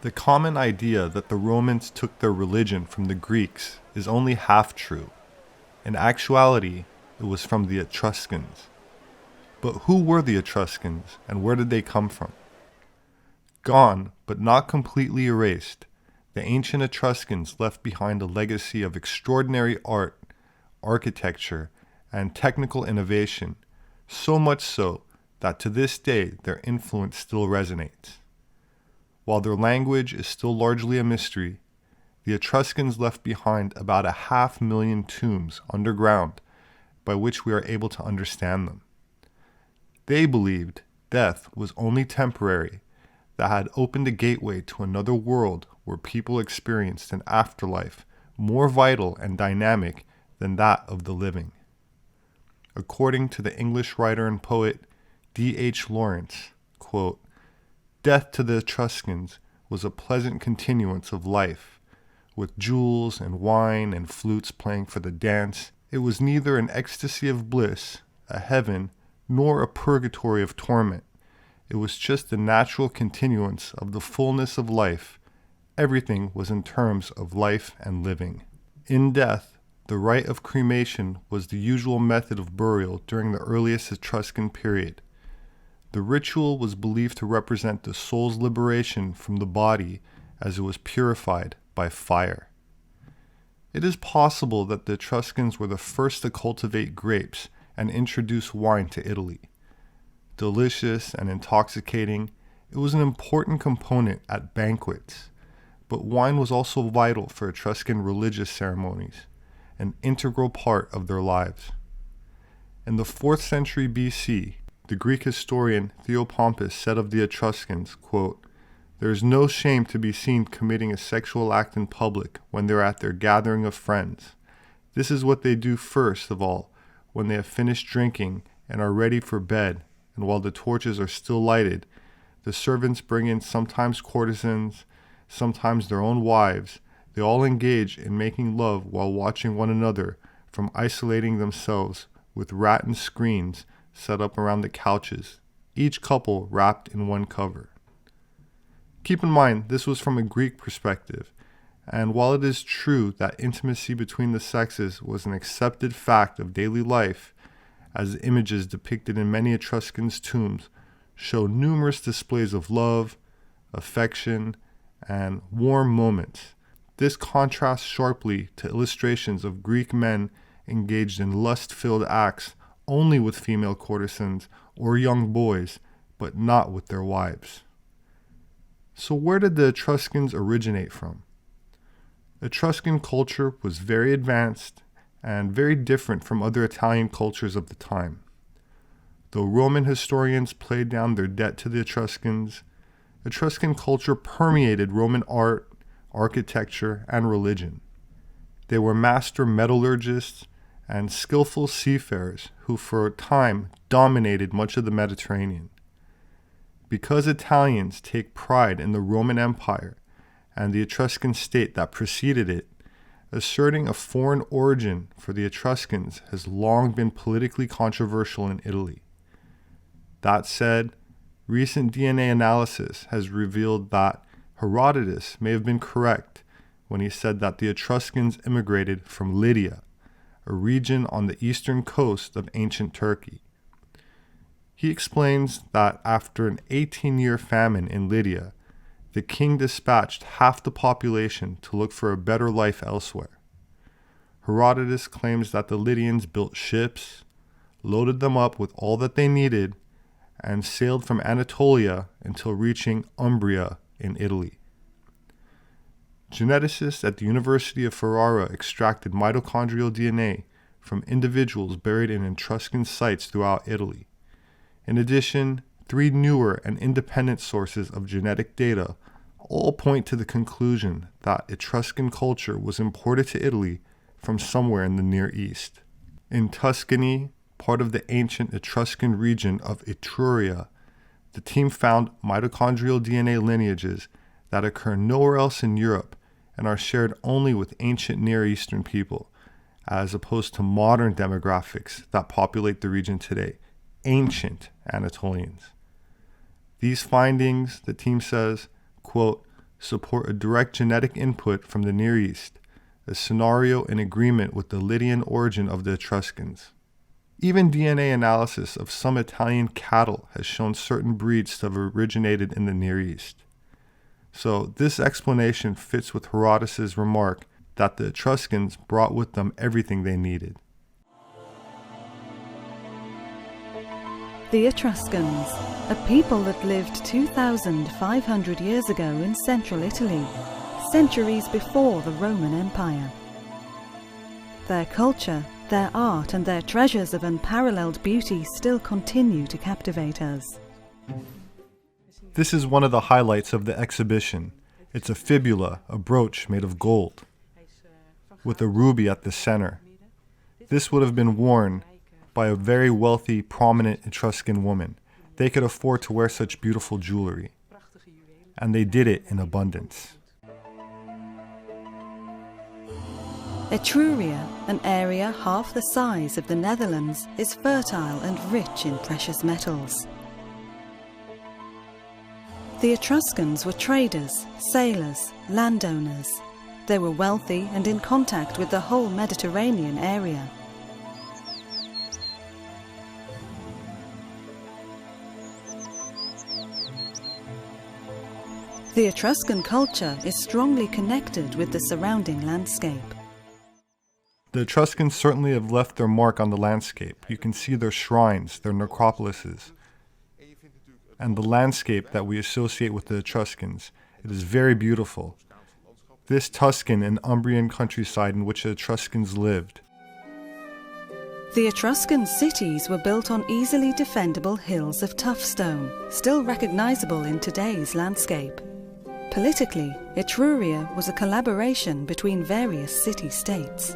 The common idea that the Romans took their religion from the Greeks is only half true. In actuality, it was from the Etruscans. But who were the Etruscans, and where did they come from? Gone, but not completely erased, the ancient Etruscans left behind a legacy of extraordinary art, architecture, and technical innovation, so much so that to this day their influence still resonates. While their language is still largely a mystery, the Etruscans left behind about 500,000 tombs underground by which we are able to understand them. They believed death was only temporary, that had opened a gateway to another world where people experienced an afterlife more vital and dynamic than that of the living. According to the English writer and poet D.H. Lawrence, quote, "Death to the Etruscans was a pleasant continuance of life, with jewels and wine and flutes playing for the dance. It was neither an ecstasy of bliss, a heaven, nor a purgatory of torment. It was just the natural continuance of the fullness of life. Everything was in terms of life and living." In death, the rite of cremation was the usual method of burial during the earliest Etruscan period. The ritual was believed to represent the soul's liberation from the body as it was purified by fire. It is possible that the Etruscans were the first to cultivate grapes and introduce wine to Italy. Delicious and intoxicating, it was an important component at banquets, but wine was also vital for Etruscan religious ceremonies, an integral part of their lives. In the 4th century BC, the Greek historian Theopompus said of the Etruscans, quote, "There is no shame to be seen committing a sexual act in public when they are at their gathering of friends. This is what they do first of all when they have finished drinking and are ready for bed, and while the torches are still lighted, the servants bring in sometimes courtesans, sometimes their own wives. They all engage in making love while watching one another from isolating themselves with rattan screens set up around the couches, each couple wrapped in one cover." Keep in mind, this was from a Greek perspective, and while it is true that intimacy between the sexes was an accepted fact of daily life, as the images depicted in many Etruscans' tombs show numerous displays of love, affection, and warm moments. This contrasts sharply to illustrations of Greek men engaged in lust-filled acts only with female courtesans or young boys, but not with their wives. So where did the Etruscans originate from? Etruscan culture was very advanced and very different from other Italian cultures of the time. Though Roman historians played down their debt to the Etruscans, Etruscan culture permeated Roman art, architecture, and religion. They were master metallurgists and skillful seafarers who for a time dominated much of the Mediterranean. Because Italians take pride in the Roman Empire and the Etruscan state that preceded it, asserting a foreign origin for the Etruscans has long been politically controversial in Italy. That said, recent DNA analysis has revealed that Herodotus may have been correct when he said that the Etruscans immigrated from Lydia, a region on the eastern coast of ancient Turkey. He explains that after an 18-year famine in Lydia, the king dispatched half the population to look for a better life elsewhere. Herodotus claims that the Lydians built ships, loaded them up with all that they needed, and sailed from Anatolia until reaching Umbria in Italy. Geneticists at the University of Ferrara extracted mitochondrial DNA from individuals buried in Etruscan sites throughout Italy. In addition, 3 newer and independent sources of genetic data all point to the conclusion that Etruscan culture was imported to Italy from somewhere in the Near East. In Tuscany, part of the ancient Etruscan region of Etruria, the team found mitochondrial DNA lineages that occur nowhere else in Europe and are shared only with ancient Near Eastern people, as opposed to modern demographics that populate the region today, ancient Anatolians. These findings, the team says, quote, support a direct genetic input from the Near East, a scenario in agreement with the Lydian origin of the Etruscans. Even DNA analysis of some Italian cattle has shown certain breeds to have originated in the Near East. So this explanation fits with Herodotus' remark that the Etruscans brought with them everything they needed. The Etruscans, a people that lived 2,500 years ago in central Italy, centuries before the Roman Empire. Their culture, their art, and their treasures of unparalleled beauty still continue to captivate us. This is one of the highlights of the exhibition. It's a fibula, a brooch made of gold, with a ruby at the center. This would have been worn by a very wealthy, prominent Etruscan woman. They could afford to wear such beautiful jewelry, and they did it in abundance. Etruria, an area half the size of the Netherlands, is fertile and rich in precious metals. The Etruscans were traders, sailors, landowners. They were wealthy and in contact with the whole Mediterranean area. The Etruscan culture is strongly connected with the surrounding landscape. The Etruscans certainly have left their mark on the landscape. You can see their shrines, their necropolises, and the landscape that we associate with the Etruscans. It is very beautiful. This Tuscan and Umbrian countryside in which the Etruscans lived. The Etruscan cities were built on easily defendable hills of tough stone, still recognizable in today's landscape. Politically, Etruria was a collaboration between various city-states.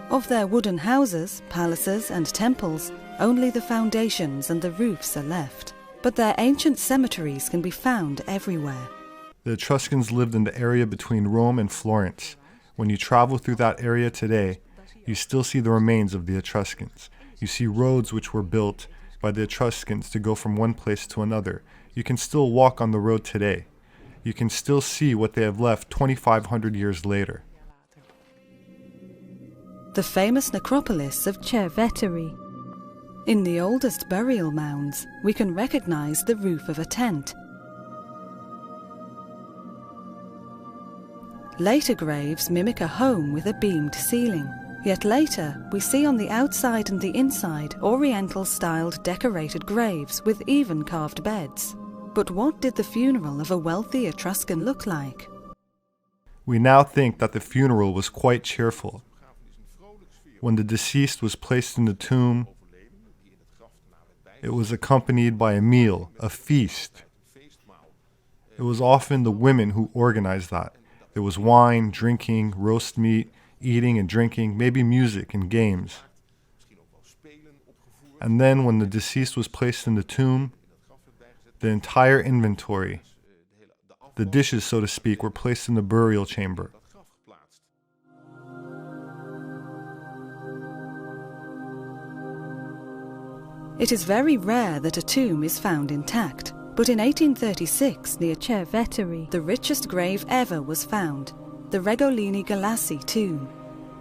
Of their wooden houses, palaces, and temples, only the foundations and the roofs are left, but their ancient cemeteries can be found everywhere. The Etruscans lived in the area between Rome and Florence. When you travel through that area today, you still see the remains of the Etruscans. You see roads which were built by the Etruscans to go from one place to another. You can still walk on the road today. You can still see what they have left 2,500 years later. The famous necropolis of Cerveteri. In the oldest burial mounds, we can recognize the roof of a tent. Later graves mimic a home with a beamed ceiling. Yet later, we see on the outside and the inside Oriental-styled decorated graves with even carved beds. But what did the funeral of a wealthy Etruscan look like? We now think that the funeral was quite cheerful. When the deceased was placed in the tomb, it was accompanied by a meal, a feast. It was often the women who organized that. There was wine, drinking, roast meat, eating and drinking, maybe music and games. And then when the deceased was placed in the tomb, the entire inventory, the dishes, so to speak, were placed in the burial chamber. It is very rare that a tomb is found intact, but in 1836 near Cerveteri, the richest grave ever was found, the Regolini Galassi tomb.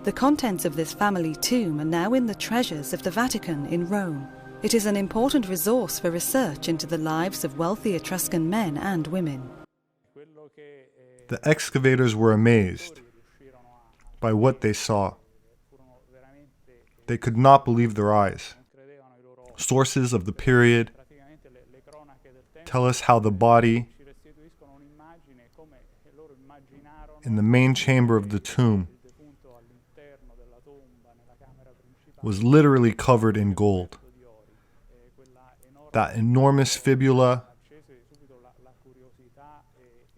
The contents of this family tomb are now in the treasures of the Vatican in Rome. It is an important resource for research into the lives of wealthy Etruscan men and women. The excavators were amazed by what they saw. They could not believe their eyes. Sources of the period tell us how the body in the main chamber of the tomb was literally covered in gold. That enormous fibula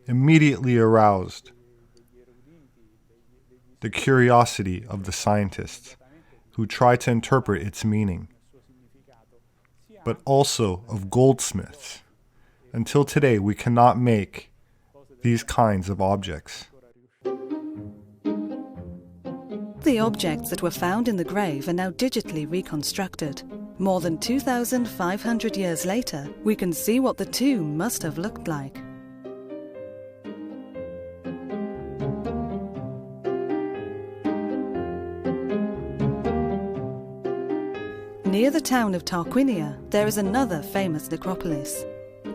immediately aroused the curiosity of the scientists who tried to interpret its meaning, but also of goldsmiths. Until today, we cannot make these kinds of objects. The objects that were found in the grave are now digitally reconstructed. More than 2,500 years later, we can see what the tomb must have looked like. Near the town of Tarquinia, there is another famous necropolis.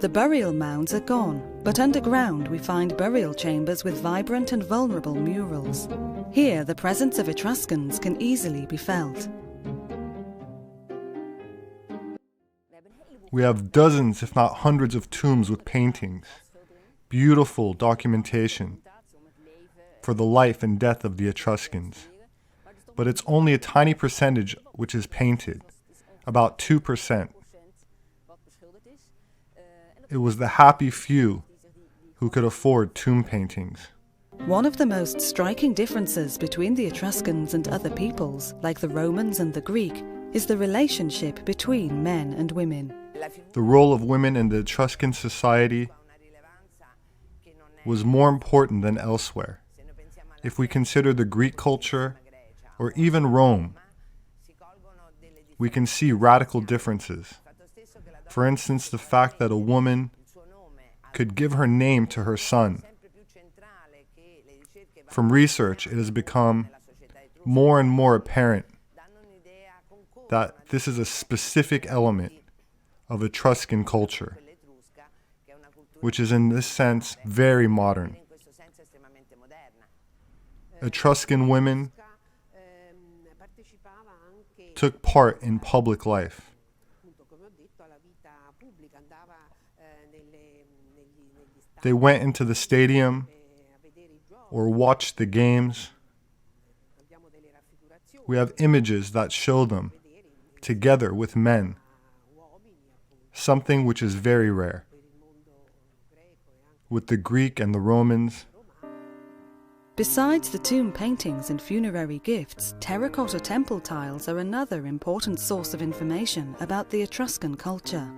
The burial mounds are gone, but underground we find burial chambers with vibrant and vulnerable murals. Here, the presence of Etruscans can easily be felt. We have dozens, if not hundreds, of tombs with paintings, beautiful documentation for the life and death of the Etruscans. But it's only a tiny percentage which is painted, about 2%. It was the happy few who could afford tomb paintings. One of the most striking differences between the Etruscans and other peoples, like the Romans and the Greek, is the relationship between men and women. The role of women in the Etruscan society was more important than elsewhere. If we consider the Greek culture, or even Rome, we can see radical differences. For instance, the fact that a woman could give her name to her son. From research, it has become more and more apparent that this is a specific element of Etruscan culture, which is in this sense very modern. Etruscan women took part in public life. They went into the stadium or watched the games. We have images that show them together with men, something which is very rare. With the Greek and the Romans. Besides the tomb paintings and funerary gifts, terracotta temple tiles are another important source of information about the Etruscan culture.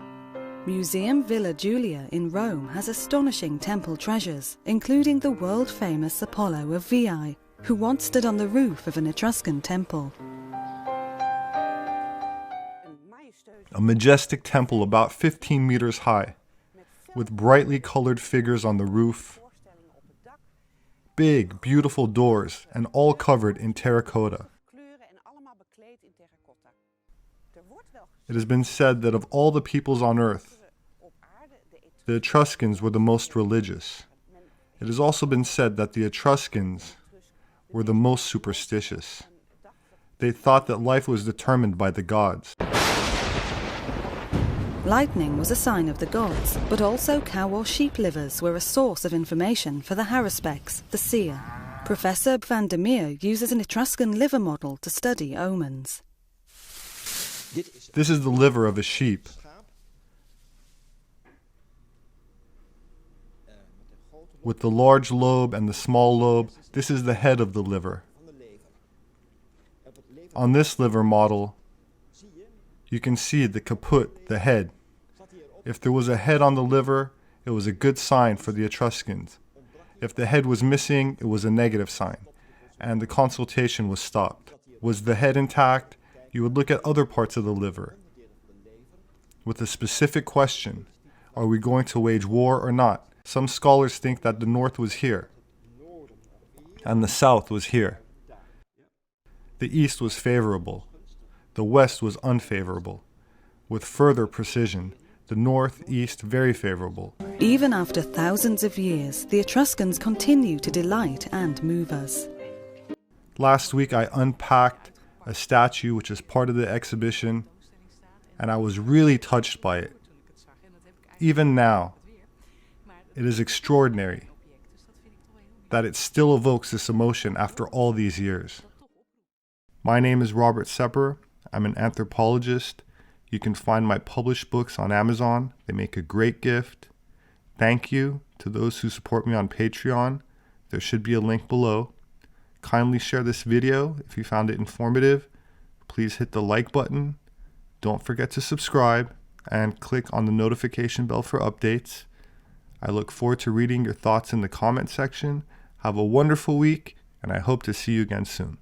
Museum Villa Giulia in Rome has astonishing temple treasures, including the world-famous Apollo of Veii, who once stood on the roof of an Etruscan temple. A majestic temple about 15 meters high, with brightly colored figures on the roof, big, beautiful doors, and all covered in terracotta. It has been said that of all the peoples on earth, the Etruscans were the most religious. It has also been said that the Etruscans were the most superstitious. They thought that life was determined by the gods. Lightning was a sign of the gods, but also cow or sheep livers were a source of information for the Haruspex, the seer. Professor van der Meer uses an Etruscan liver model to study omens. This is the liver of a sheep. With the large lobe and the small lobe, this is the head of the liver. On this liver model, you can see the caput, the head. If there was a head on the liver, it was a good sign for the Etruscans. If the head was missing, it was a negative sign, and the consultation was stopped. Was the head intact? You would look at other parts of the liver with a specific question: are we going to wage war or not? Some scholars think that the north was here and the south was here. The east was favorable. The west was unfavorable. With further precision, the north, east very favorable. Even after thousands of years, the Etruscans continue to delight and move us. Last week I unpacked a statue which is part of the exhibition, and I was really touched by it. Even now, it is extraordinary that it still evokes this emotion after all these years. My name is Robert Sepehr. I'm an anthropologist. You can find my published books on Amazon. They make a great gift. Thank you to those who support me on Patreon. There should be a link below. Kindly share this video if you found it informative. Please hit the like button. Don't forget to subscribe and click on the notification bell for updates. I look forward to reading your thoughts in the comment section. Have a wonderful week, and I hope to see you again soon.